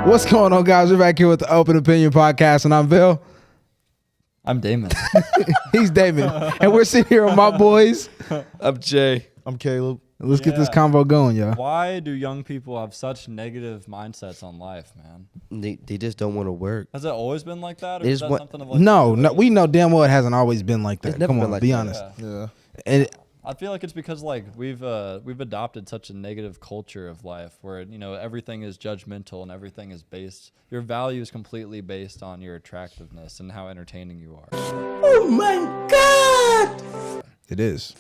What's going on, guys? We're back here with the Open Opinion Podcast, and I'm Vell. I'm Daemon. He's Daemon. And we're sitting here with my boys. I'm Jay. I'm Kaleb. Let's get this convo going, y'all. Why do young people have such negative mindsets on life, man? They just don't want to work. Has it always been like that? Or They is just that want- something of like No, we know damn well it hasn't always been like that. It's never Come been on, like be that. honest. Yeah. And I feel like it's because like we've adopted such a negative culture of life where everything is judgmental and everything is based. Your value is completely based on your attractiveness and how entertaining you are. it is,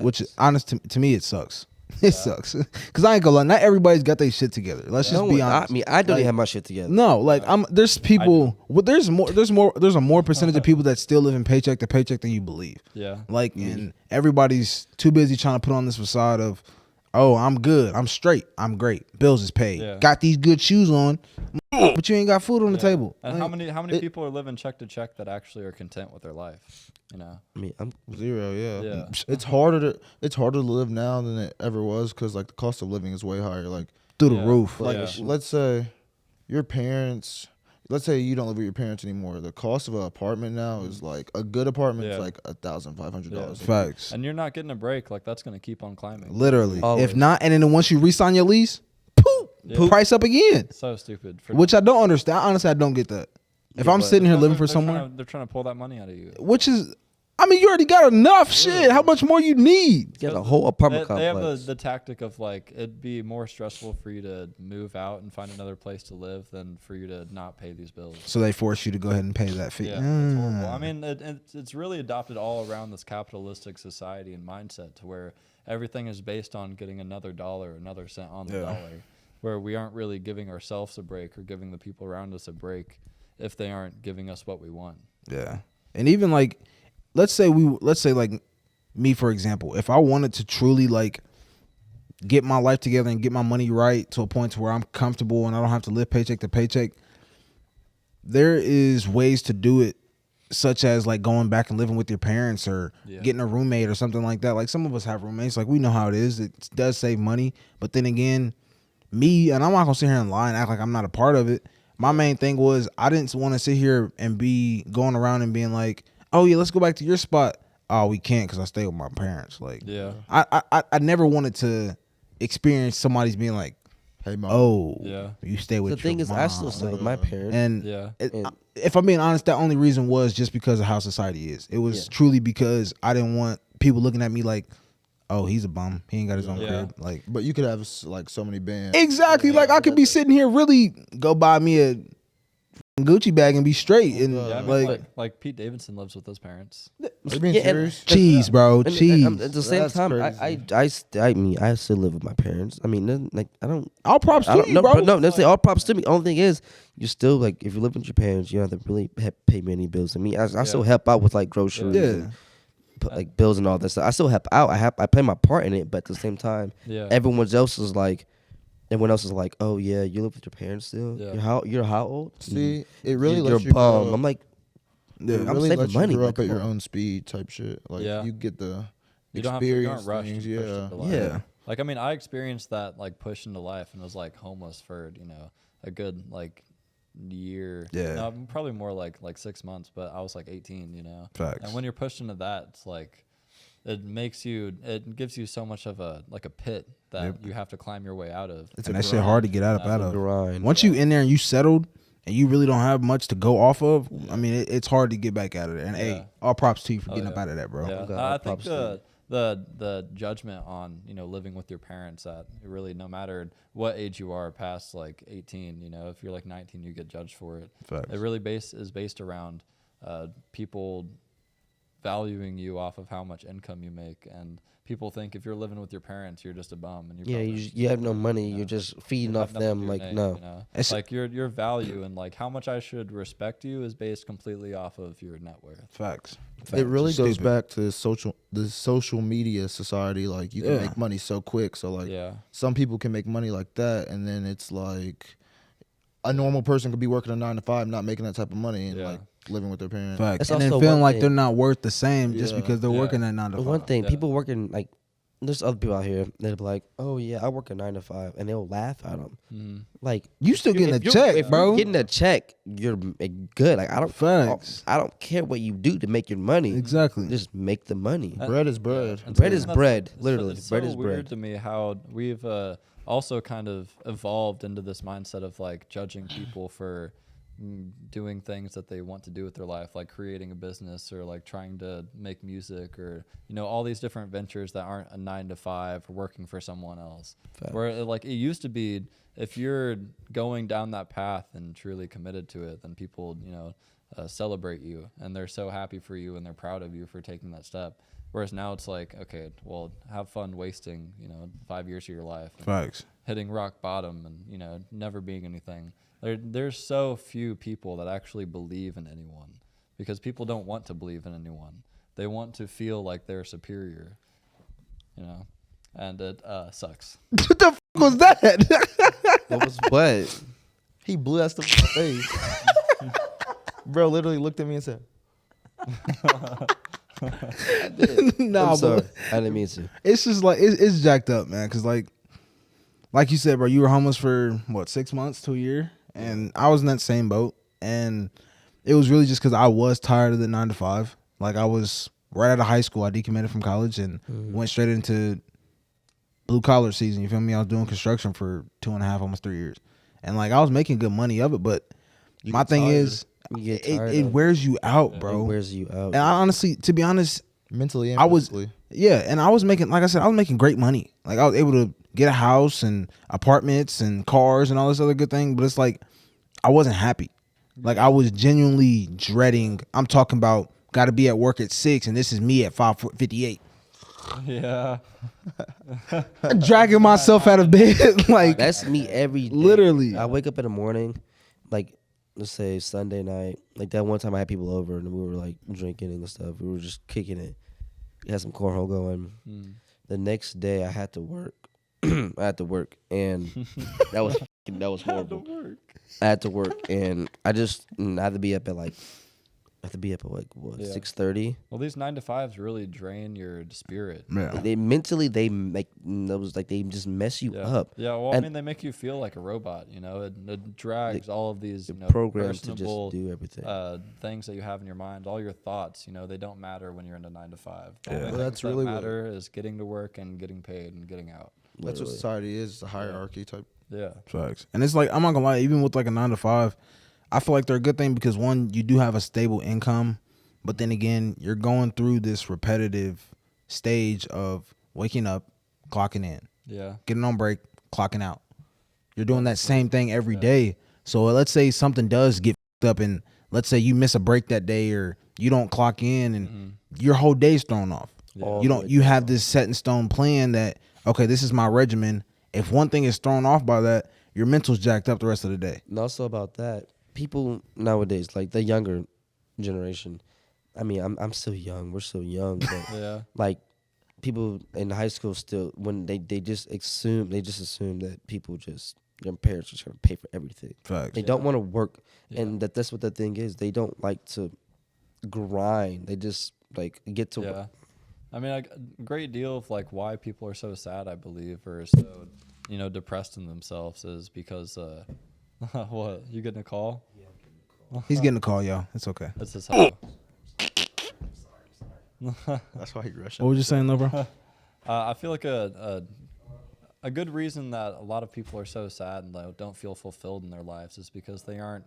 which honest to me, it sucks. It sucks because I ain't gonna lie. Not everybody's got their shit together. Let's just be honest. I don't even have my shit together. No, like there's people. Well, there's a more percentage of people that still live in paycheck to paycheck than you believe. Yeah. Like, and everybody's too busy trying to put on this facade of, oh, I'm good, I'm straight, I'm great, bills is paid, got these good shoes on, but you ain't got food on the table. And Like, how many people are living check to check that actually are content with their life? I mean, I'm Zero, yeah. Yeah. It's harder to live now than it ever was because like the cost of living is way higher. Like through the roof. like Yeah. let's say your parents. Let's say you don't live with your parents anymore. The cost of an apartment now is like a good apartment is like $1,500. Facts. And you're not getting a break. Like that's gonna keep on climbing. Literally. Always. If not, and then once you re-sign your lease, poof, price up again. So stupid. Which I don't understand. Honestly, I don't get that. If I'm sitting here living for They're someone, they're trying to pull that money out of you. which is, I mean, you already got enough shit. How much more you need? got a whole apartment They have complex. the tactic of like it'd be more stressful for you to move out and find another place to live than for you to not pay these bills. So they force you to go ahead and pay that fee. Yeah, it's horrible. I mean, it's really adopted all around this capitalistic society and mindset to where everything is based on getting another dollar, another cent on the dollar, where we aren't really giving ourselves a break or giving the people around us a break if they aren't giving us what we want. Yeah. And even like, let's say like me, for example, if I wanted to truly like get my life together and get my money right to a point to where I'm comfortable and I don't have to live paycheck to paycheck, there is ways to do it, such as like going back and living with your parents or getting a roommate or something like that. Like some of us have roommates, like we know how it is. It does save money. But then again, me, and I'm not gonna sit here and lie and act like I'm not a part of it. My main thing was I didn't want to sit here and be going around and being like, oh yeah, let's go back to your spot. Oh, we can't because I stay with my parents. Like, I never wanted to experience somebody's being like, Hey, mom. oh, you stay with The thing your is, mom. I still stay with my parents. And if I'm being honest, the only reason was just because of how society is. It was truly because I didn't want people looking at me like, oh, he's a bum. He ain't got his own crib. Like, But you could have like so many bands. exactly. Like I could be sitting here really go buy me a Gucci bag and be straight. And Yeah, I mean, like Pete Davidson lives with his parents. Are you being serious? cheese, bro, cheese. At the same That's time, crazy. I still live with my parents. I mean, like I don't. All props I to don't you, no, bro. but no, let's say all props to me. Only thing is, you still like if you live with your parents, you don't have to really pay many bills. I mean, I still help out with like groceries, and like bills and all that stuff. I still help out. I play my part in it, but at the same time, everyone else is like, oh yeah, you live with your parents still. Yeah. You're how old? See, it really you're lets a you bum. grow. I'm like, It I'm really saving lets money. you grow Like, up at come your on. own speed type shit. Like you get the You don't experience rushed things. and pushed Yeah. into life. Yeah. Like I mean, I experienced that like push into life and was like homeless for a good like year. Yeah. No, probably more like 6 months, but I was like 18. Facts. And when you're pushed into that, it's like it gives you so much of a pit that you have to climb your way out of. And that shit hard to get out of. grind. Once you in there and you settled and you really don't have much to go off of, I mean, it's hard to get back out of there. And hey, all props to you for getting up out of that, bro. Yeah. God, I think props to the judgment on living with your parents, that really no matter what age you are past like 18, if you're like 19 you get judged for it. Facts. It really is based around people valuing you off of how much income you make, and people think if you're living with your parents you're just a bum and you have no money. You're just feeding off them. Like no. It's like your value and like how much I should respect you is based completely off of your net worth. Facts. It really It's goes stupid. back to the social media society. Like you can make money so quick. So like some people can make money like that, and then it's like a normal person could be working a 9 to 5, not making that type of money, and like living with their parents. Facts. It's And then also feeling one like thing- they're not worth the same just because they're working at 9 to 5. One thing, people working like there's other people out here that'll be like, oh yeah, I work a 9 to 5, and they'll laugh at them. Like, You still getting a if you're- check, if bro. you're getting a check, you're good. Like, Facts. I don't care what you do to make your money. Exactly. Just make the money. Bread is bread. And Bread so is that's- bread. it's Literally, it's bread so is weird bread. to me how we've also kind of evolved into this mindset of like judging people for doing things that they want to do with their life, like creating a business or like trying to make music or all these different ventures that aren't a 9 to 5 or working for someone else. Facts. Where like it used to be, if you're going down that path and truly committed to it, then people celebrate you and they're so happy for you and they're proud of you for taking that step. Whereas now it's like, okay, well, have fun wasting 5 years of your life and Facts. hitting rock bottom and never being anything. There's so few people that actually believe in anyone, because people don't want to believe in anyone. They want to feel like they're superior, and it sucks. What the was that? What was what? He blew that stuff in my face. Bro literally looked at me and said, Nah, I'm sorry. but I didn't mean to. it's just like it's jacked up, man. Cause like you said, bro, you were homeless for what, 6 months to a year, and I was in that same boat. And it was really just because I was tired of the 9 to 5. Like, I was right out of high school. I decommitted from college and went straight into blue collar season. You feel me? I was doing construction for 2.5, almost 3 years, and like I was making good money of it. But my thing tired. is, You get it, tired it of wears you out, It bro. wears you out. And I honestly, to be honest, mentally and I was, physically. yeah, and I was making, like I said, I was making great money. Like, I was able to get a house and apartments and cars and all this other good thing. But it's like, I wasn't happy. Like, I was genuinely dreading. I'm talking about got to be at work at 6, and this is me at 5:58. Yeah. Dragging myself out of bed. Like, That's me every day. Literally. I wake up in the morning, like, let's say Sunday night. Like, that one time I had people over and we were, like, drinking and stuff. We were just kicking it. We had some cornhole going. The next day I had to work. I had to work, and that was horrible. I had to work, and I had to be up at, like, what, Yeah. 6:30. Well, these 9 to 5s really drain your spirit. yeah. They mentally, they just mess you Yeah. up. Yeah, well, And- they make you feel like a robot. It drags all of these Programmed to personable, just do everything. things that you have in your mind, all your thoughts. They don't matter when you're in a 9 to 5. Yeah. All the Well, things that's that really what- matter is getting to work and getting paid and getting out. That's what Literally. society is. It's a hierarchy type. Yeah. Facts. And it's like, I'm not gonna lie, even with like a 9 to 5, I feel like they're a good thing because, one, you do have a stable income, but then again, you're going through this repetitive stage of waking up, clocking in, Yeah. getting on break, clocking out. You're doing that same thing every day. So let's say something does get f***ed up, and let's say you miss a break that day, or you don't clock in, and your whole day's thrown off. Yeah. You have this set in stone plan that, okay, this is my regimen. If one thing is thrown off by that, your mental's jacked up the rest of the day. And also about that, people nowadays, like the younger generation, I mean, I'm still young. We're still young, but Yeah. like people in high school still, when they just assume that their parents are trying to pay for everything. Facts. They don't want to work, Yeah. and that's what the thing is. They don't like to grind. They just like get to Yeah. work. I mean, a great deal of like why people are so sad, I believe, or so depressed in themselves is because what, you getting a call? He's getting a call, y'all. It's okay. That's his how. That's why he rushed. What was you saying, though, bro? I feel like a good reason that a lot of people are so sad and don't feel fulfilled in their lives is because they aren't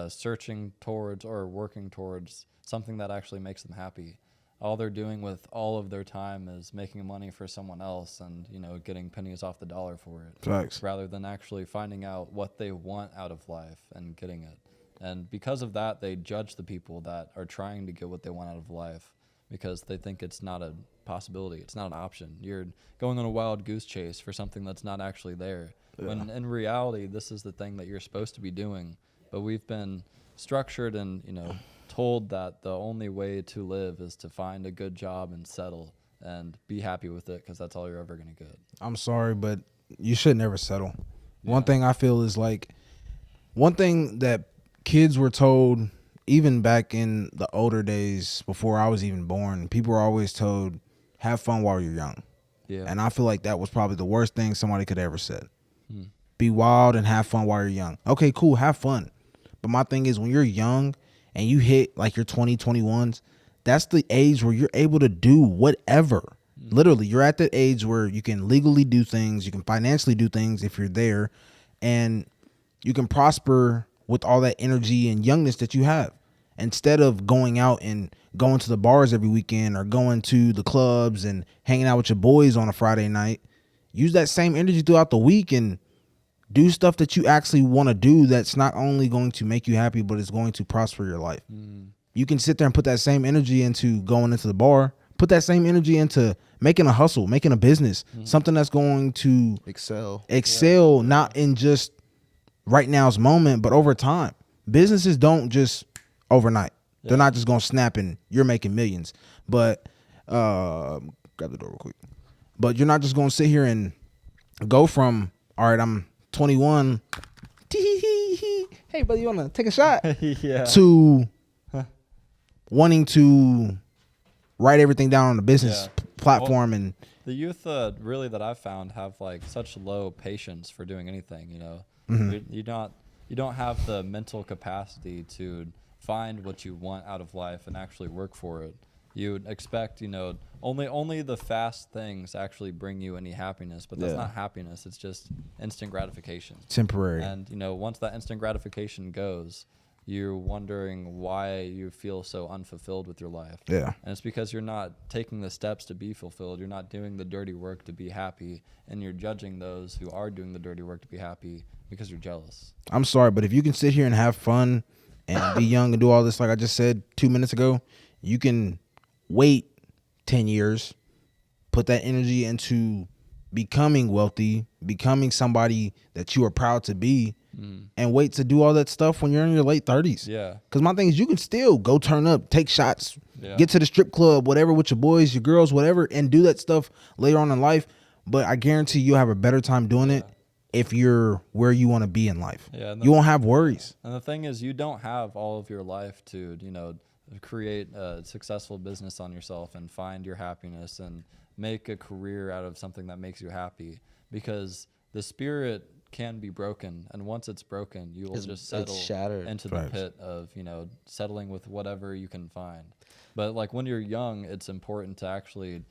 searching towards or working towards something that actually makes them happy. All they're doing with all of their time is making money for someone else and getting pennies off the dollar for it. Facts. Rather than actually finding out what they want out of life and getting it. And because of that, they judge the people that are trying to get what they want out of life because they think it's not a possibility. It's not an option. You're going on a wild goose chase for something that's not actually there. Yeah. When in reality, this is the thing that you're supposed to be doing. But we've been structured and, told that the only way to live is to find a good job and settle and be happy with it because that's all you're ever going to get. I'm sorry, but you should never settle. Yeah. One thing I feel is like, one thing that kids were told, even back in the older days before I was even born, people were always told, have fun while you're young. Yeah. And I feel like that was probably the worst thing somebody could ever said. Be wild and have fun while you're young. Okay, cool, have fun. But my thing is, when you're young and you hit like your 20, 21s, that's the age where you're able to do whatever. Literally, you're at the age where you can legally do things, you can financially do things if you're there, and you can prosper with all that energy and youngness that you have. Instead of going out and going to the bars every weekend or going to the clubs and hanging out with your boys on a Friday night, use that same energy throughout the week and do stuff that you actually want to do that's not only going to make you happy, but it's going to prosper your life. You can sit there and put that same energy into going into the bar, put that same energy into making a hustle, making a business, something that's going to excel, not in just right now's moment, but over time. Businesses don't just overnight. They're not just going to snap and you're making millions. But grab the door real quick. But you're not just going to sit here and go from, all right, I'm 21. Hey, brother, you want to take a shot? To wanting to write everything down on the business platform. Well, and the youth really that I've found have like such low patience for doing anything, you know. You don't have the mental capacity to find what you want out of life and actually work for it. You would expect, you know, only the fast things actually bring you any happiness, but that's not happiness. It's just instant gratification. Temporary. And, you know, once that instant gratification goes, you're wondering why you feel so unfulfilled with your life. Yeah. And it's because you're not taking the steps to be fulfilled. You're not doing the dirty work to be happy. And you're judging those who are doing the dirty work to be happy because you're jealous. I'm sorry, but if you can sit here and have fun and be young and do all this, like I just said 2 minutes ago, you can wait 10 years, put that energy into becoming wealthy, becoming somebody that you are proud to be, and wait to do all that stuff when you're in your late 30s. Yeah. Because my thing is, you can still go turn up, take shots, get to the strip club, whatever, with your boys, your girls, whatever, and do that stuff later on in life. But I guarantee you'll have a better time doing it if you're where you want to be in life. Yeah, you won't have worries. And the thing is, you don't have all of your life to, you know, create a successful business on yourself and find your happiness and make a career out of something that makes you happy, because the spirit can be broken, and once it's broken, you will just settle into the pit of, you know, settling with whatever you can find. But like when you're young, it's important to actually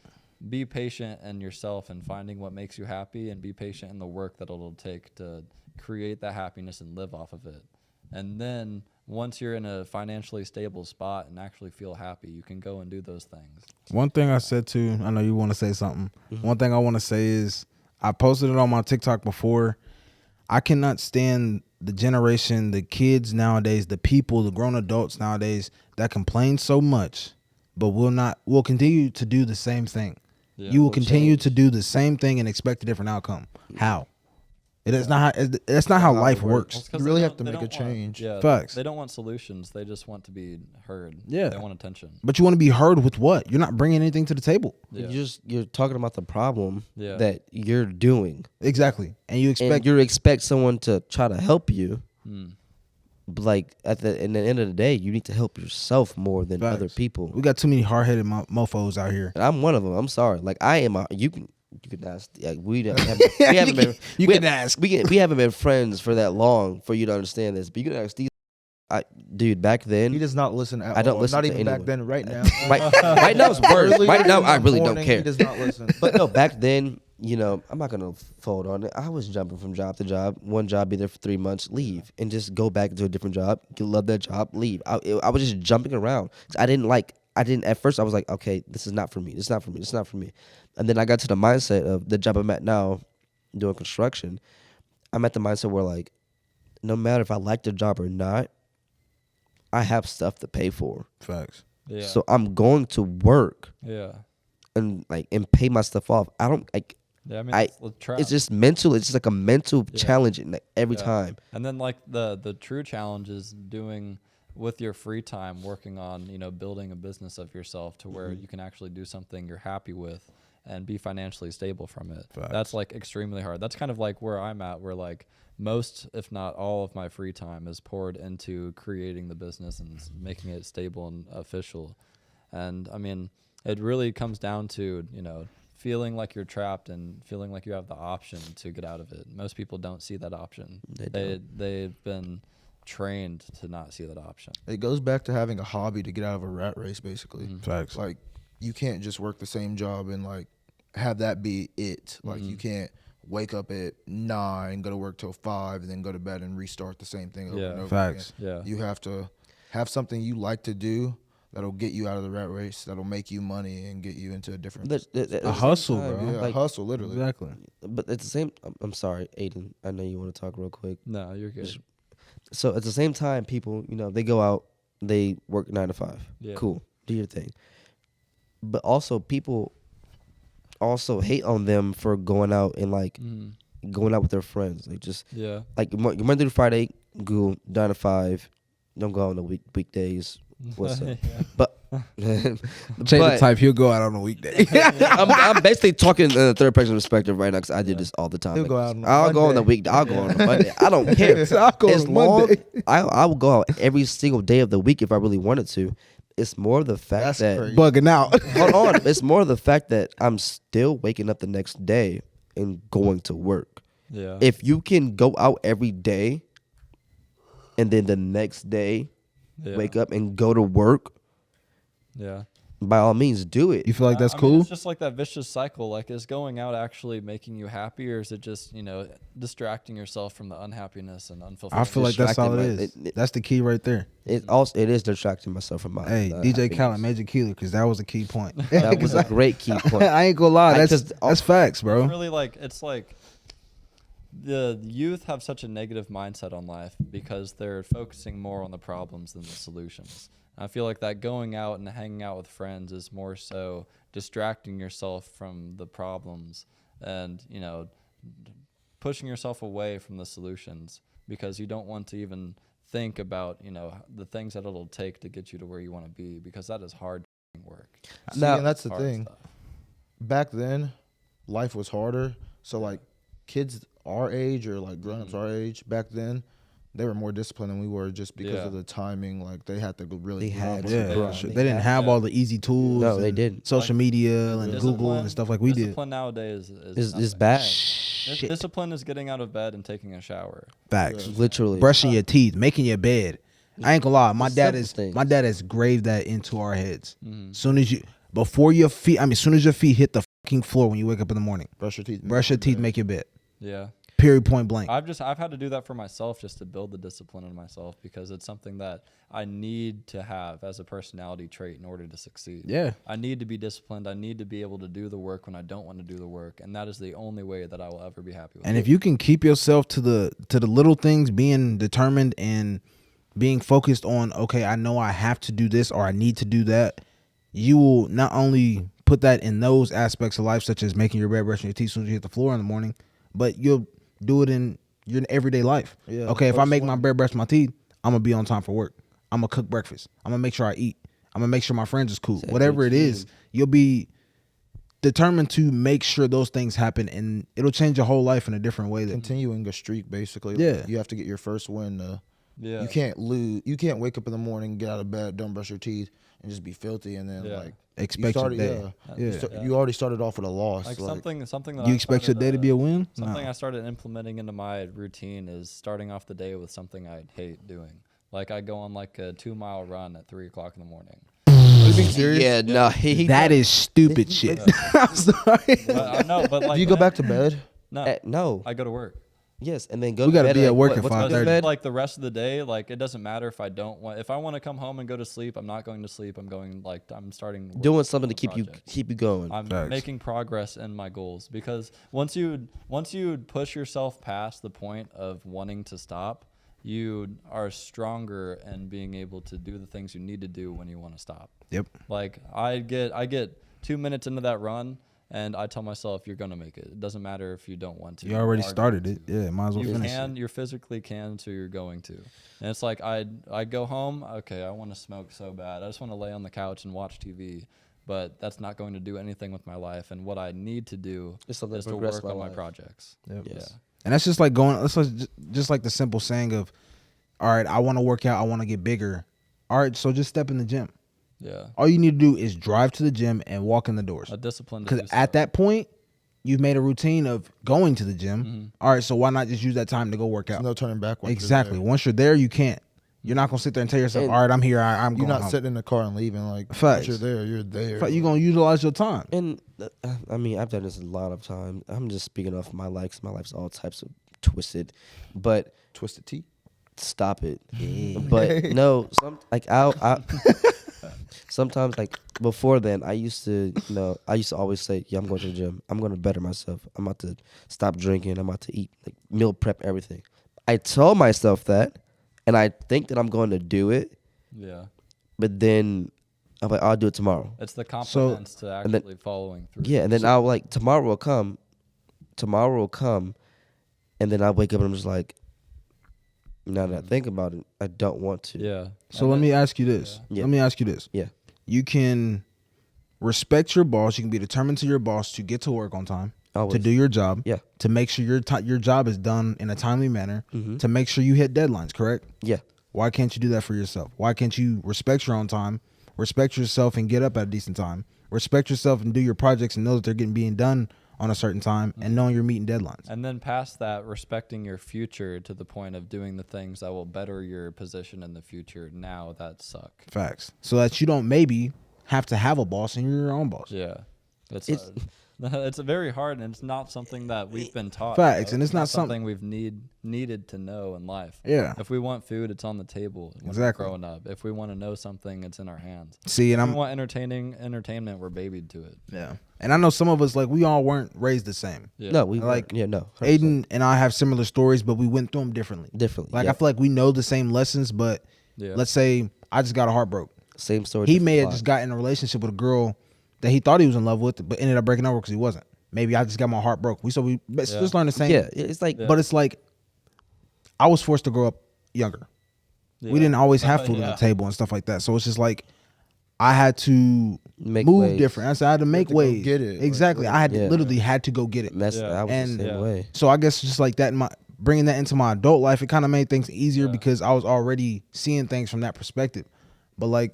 be patient in yourself and finding what makes you happy, and be patient in the work that it'll take to create that happiness and live off of it. And then once you're in a financially stable spot and actually feel happy, you can go and do those things. One thing I said too, I know you want to say something. One thing I want to say is, I posted it on my TikTok before. I cannot stand the generation, the kids nowadays, the people, the grown adults nowadays that complain so much, but will continue to do the same thing. Yeah, you will continue to do the same thing and expect a different outcome. How? That's not how life works. You really have to make a change. Facts. They don't want solutions. They just want to be heard. Yeah. They want attention. But you want to be heard with what? You're not bringing anything to the table. Yeah. You're talking about the problem that you're doing. Exactly. And you expect someone to try to help you. But like in the end of the day, you need to help yourself more than other people. We got too many hard-headed mofos out here. And I'm one of them. I'm sorry. Like I am. You can ask. We haven't been friends for that long for you to understand this. But you can ask these. Dude, back then he does not listen at all. I don't listen. Not to even anyone. back then. Right now. Right now it's worse. Right now I really don't care. He does not listen. But no, back then, you know, I'm not gonna fold on it. I was jumping from job to job. One job, be there for 3 months, leave, and just go back to a different job. Love that job, leave. I was just jumping around. I didn't at first. I was like, okay, this is not for me. This is not for me. This is not for me. And then I got to the mindset of the job I'm at now, doing construction. I'm at the mindset where, like, no matter if I like the job or not, I have stuff to pay for. Facts. Yeah. So I'm going to work. Yeah. And pay my stuff off. I don't like. Yeah, I mean, it's just mental. It's just like a mental challenge every time. And then like the true challenge is doing with your free time, working on, you know, building a business of yourself to where you can actually do something you're happy with and be financially stable from it. Facts. That's like extremely hard. That's kind of like where I'm at, where like most, if not all of my free time is poured into creating the business and making it stable and official. And I mean, it really comes down to, you know, feeling like you're trapped and feeling like you have the option to get out of it. Most people don't see that option. They've been trained to not see that option. It goes back to having a hobby to get out of a rat race, basically. Facts. Like, you can't just work the same job and like have that be it. Like, you can't wake up at 9, go to work till 5, and then go to bed and restart the same thing over and over Facts. again. Yeah. You have to have something you like to do that'll get you out of the rat race, that'll make you money and get you into a different A hustle, bro. yeah, Like, a hustle, literally. Exactly. But at the same, I'm sorry, Aiden. I know you want to talk real quick. No, you're good. So at the same time, people, they go out, they work 9 to 5. Yeah. Cool, do your thing. But also, people also hate on them for going out and like going out with their friends. Like just like Monday through Friday, go 9 to 5. Don't go out on the weekdays. What's up? But Jay the type, he'll go out on a weekday. I'm basically talking in the third person perspective right now because I do this all the time. He'll Like, go out on a I'll go on the Monday. weekday. I'll go on a Monday. I don't care. I'll go As on a long Monday. I will go out every single day of the week if I really wanted to. It's more of the fact That's that crazy. Bugging out. hold on. It's more of the fact that I'm still waking up the next day and going to work. Yeah. If you can go out every day and then the next day wake up and go to work, Yeah. by all means do it. You feel like that's I mean, cool? it's just like that vicious cycle. Like, is going out actually making you happy, or is it just, distracting yourself from the unhappiness and unfulfillment? I feel like that's all it Distracted is. That's the key right there. It is distracting myself from my Hey, DJ happiness. Khaled, Major Keeler, because that was a key point. That was a great key point. I ain't gonna lie, I that's just- facts, bro. It's really like the youth have such a negative mindset on life because they're focusing more on the problems than the solutions. I feel like that going out and hanging out with friends is more so distracting yourself from the problems and, pushing yourself away from the solutions because you don't want to even think about, the things that it'll take to get you to where you want to be, because that is hard work. See, Now- and that's the Hard thing. stuff. Back then, life was harder. So like kids our age or like grown-ups our age back then, they were more disciplined than we were just because of the timing. Like they had to really They grow had up to with Yeah, the grow. grind. sure. They didn't have all the easy tools. No, they and didn't. Social media and Discipline- Google and stuff like we did. Discipline nowadays Is nothing. bad. Shit. Discipline is getting out of bed and taking a shower. Facts. Literally. Brushing your teeth, making your bed. I ain't gonna lie, my dad simple things. has graved that into our heads. Soon as your feet hit the fucking floor when you wake up in the morning, Brush your teeth. brush your teeth, make your bed. Yeah. Period, point blank. I've had to do that for myself just to build the discipline in myself, because it's something that I need to have as a personality trait in order to succeed. Yeah. I need to be disciplined. I need to be able to do the work when I don't want to do the work, and that is the only way that I will ever be happy with And it. if you can keep yourself to the little things, being determined and being focused on, okay, I know I have to do this or I need to do that, you will not only put that in those aspects of life, such as making your bed, brushing your teeth as soon as you hit the floor in the morning, but you'll do it in your everyday life. Yeah, okay, if I make focus my on- bed, brush my teeth, I'm gonna be on time for work. I'm gonna cook breakfast. I'm gonna make sure I eat. I'm gonna make sure my friends is cool. Set Whatever it is, routine. you'll be determined to make sure those things happen, and it'll change your whole life in a different way. That Continuing a streak, basically. Yeah. You have to get your first win. yeah. You can't lose. You can't wake up in the morning, get out of bed, don't brush your teeth, and just be filthy, and then Yeah. like expect you your started, day. Yeah. You already started off with a loss. like like, something that You I expect your started, day to be a win? Something Nah. I started implementing into my routine is starting off the day with something I hate doing. Like I go on like a 2-mile run at 3:00 in the morning. Are you being serious? Yeah, no, That is stupid shit. I'm sorry. But I know, but like Do you go back to bed? No, no. I go to work. Yes, and then go. We to gotta bed be at work at what's 5:30. go to bed? Like the rest of the day, like it doesn't matter if I don't want. If I want to come home and go to sleep, I'm not going to sleep. I'm starting work Doing something to on keep projects. you going. I'm Facts. making progress in my goals, because once you push yourself past the point of wanting to stop, you are stronger in being able to do the things you need to do when you want to stop. Yep. Like I get 2 minutes into that run, and I tell myself, you're gonna make it. It doesn't matter if you don't want to. You already are started going it. to. Yeah, might as well You finish can, it. you physically can, so you're going to. And it's like I go home, okay, I want to smoke so bad. I just want to lay on the couch and watch TV, but that's not going to do anything with my life. And what I need to do Just something is to to progress work my on my life. projects. Yep. Yeah. And that's just like just like the simple saying of, all right, I want to work out, I want to get bigger. All right, so just step in the gym. Yeah. All you need to do is drive to the gym and walk in the doors. A discipline. Because at that point, you've made a routine of going to the gym. Mm-hmm. All right, so why not just use that time to go work out? There's no turning back. Exactly. Once you're there, you can't. You're not gonna sit there and tell yourself, "All right, I'm here. I'm going." You're not home. sitting in the car and leaving. Like, Facts. once you're there, you're there. You're gonna utilize your time. And I mean, I've done this a lot of times. I'm just speaking off my life. 'Cause my life's all types of twisted, but Twisted tea. stop it. But no, I sometimes like before then, I used to always say, yeah, I'm going to the gym. I'm going to better myself. I'm about to stop drinking. I'm about to eat, like meal prep, everything. I told myself that, and I think that I'm going to do it. Yeah. But then I'm like, I'll do it tomorrow. It's the confidence to actually following through. Yeah, and then I'll like tomorrow will come, and then I wake up and I'm just like, now that I think about it, I don't want to. Yeah. So let me ask you this. Yeah. Let me ask you this. Yeah. You can respect your boss. You can be determined to your boss to get to work on time, Always. to do your job, Yeah. to make sure your job is done in a timely manner, Mm-hmm. to make sure you hit deadlines, correct? Yeah. Why can't you do that for yourself? Why can't you respect your own time, respect yourself and get up at a decent time, respect yourself and do your projects and know that they're being done on a certain time and knowing you're meeting deadlines? And then past that, respecting your future to the point of doing the things that will better your position in the future now that suck. Facts. So that you don't maybe have to have a boss and you're your own boss. Yeah. It's very hard, and it's not something that we've been taught. Facts, and it's not something we've needed to know in life. Yeah. If we want food, it's on the table when Exactly. we're growing up. If we want to know something, it's in our hands. See, and If we want entertainment, we're babied to it. Yeah. And I know some of us, like, we all weren't raised the same. Yeah. No, we Like, yeah, no. 100%. Aiden and I have similar stories, but we went through them differently. Differently. Like, yeah. I feel like we know the same lessons, but Yeah. let's say I just got a heart broke. Same story. He different may have vibe. just got in a relationship with a girl that he thought he was in love with, but ended up breaking up because he wasn't. Maybe I just got my heart broke. We just learned the same. Yeah, it's like But it's like I was forced to grow up younger. Yeah. We didn't always have food on Yeah. the table and stuff like that. So it's just like I had to Make move ways. different. I had to make to go ways. get it. Exactly. Like, I had yeah. literally had to go get it. mess. Yeah. I was And- the same Yeah. way. So I guess just like that, bringing that into my adult life, it kind of made things easier Yeah. because I was already seeing things from that perspective. But like,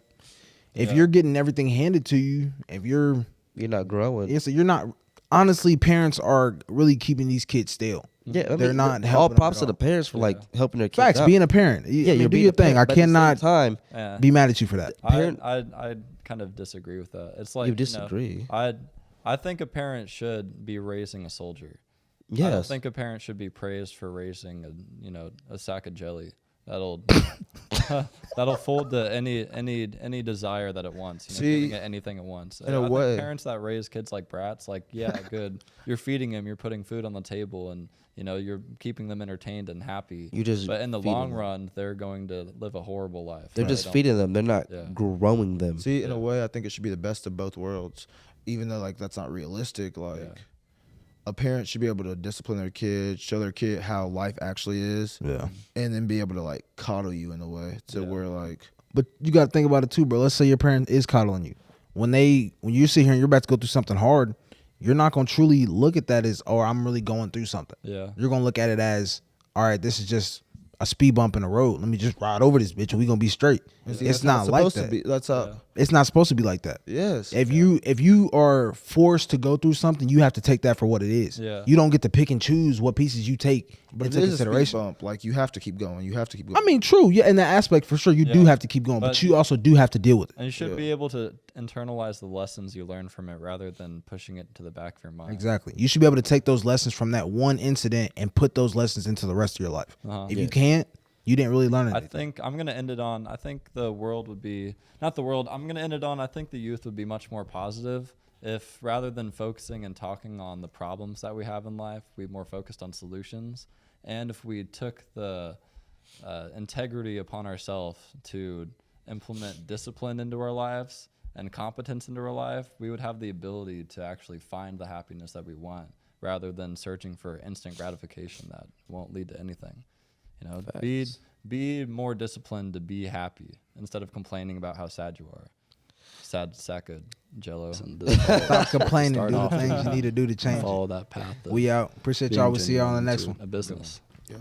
if Yeah. you're getting everything handed to you, if you're not growing. so you're not. Honestly, parents are really keeping these kids stale. Yeah, I mean, They're not all helping them props at to the all. parents for like helping their kids Facts. out. Being a parent, yeah, do being your a thing. parent, I but at the same cannot time. Yeah. be mad at you for that. I kind of disagree with that. It's like You disagree? I think a parent should be raising a soldier. I don't Yes. think a parent should be praised for raising a sack of jelly that'll fold to any desire that it wants. See, giving it anything it wants. in a I think way- parents that raise kids like brats, like yeah, good. You're feeding them, you're putting food on the table, and you're keeping them entertained and happy. You just but in the feeding long them. run, they're going to live a horrible life. They're They just don't- feeding them. They're not Yeah. growing them. See, in a way, I think it should be the best of both worlds, even though like that's not realistic. Like, Yeah. a parent should be able to discipline their kid, show their kid how life actually is, Yeah. and then be able to like coddle you in a way to Yeah. where like But you got to think about it too, bro. Let's say your parent is coddling you. When you sit here and you're about to go through something hard, you're not gonna truly look at that as, oh, I'm really going through something. Yeah. You're gonna look at it as, all right, this is just a speed bump in the road. Let me just ride over this bitch and we gonna be straight. see, It's that's not like supposed that. to be. That's how. Yeah. It's not supposed to be like that. Yes. If you are forced to go through something, you have to take that for what it is. Yeah. You don't get to pick and choose what pieces you take But into it is a speed consideration. bump. Like you have to keep going. You have to keep going. I mean, true, yeah, in that aspect for sure, you do Yeah. have to keep going, but But- you also do have to deal with it. And you should Yeah. be able to internalize the lessons you learn from it rather than pushing it to the back of your mind. Exactly. You should be able to take those lessons from that one incident and put those lessons into the rest of your life. Uh-huh. If you can't, you didn't really learn I anything. think I'm going to end it on, I think the world would be, not the world, I'm going to end it on, I think the youth would be much more positive if rather than focusing and talking on the problems that we have in life, we more focused on solutions. And if we took the integrity upon ourselves to implement discipline into our lives and competence into our life, we would have the ability to actually find the happiness that we want rather than searching for instant gratification that won't lead to anything. Be more disciplined to be happy instead of complaining about how sad you are. Sad sack of jello. Stop complaining. Start Do the off. things you need to do to change. Follow that path. of We out. Appreciate being y'all. We'll see y'all on the genuine next to one. A business. Yo.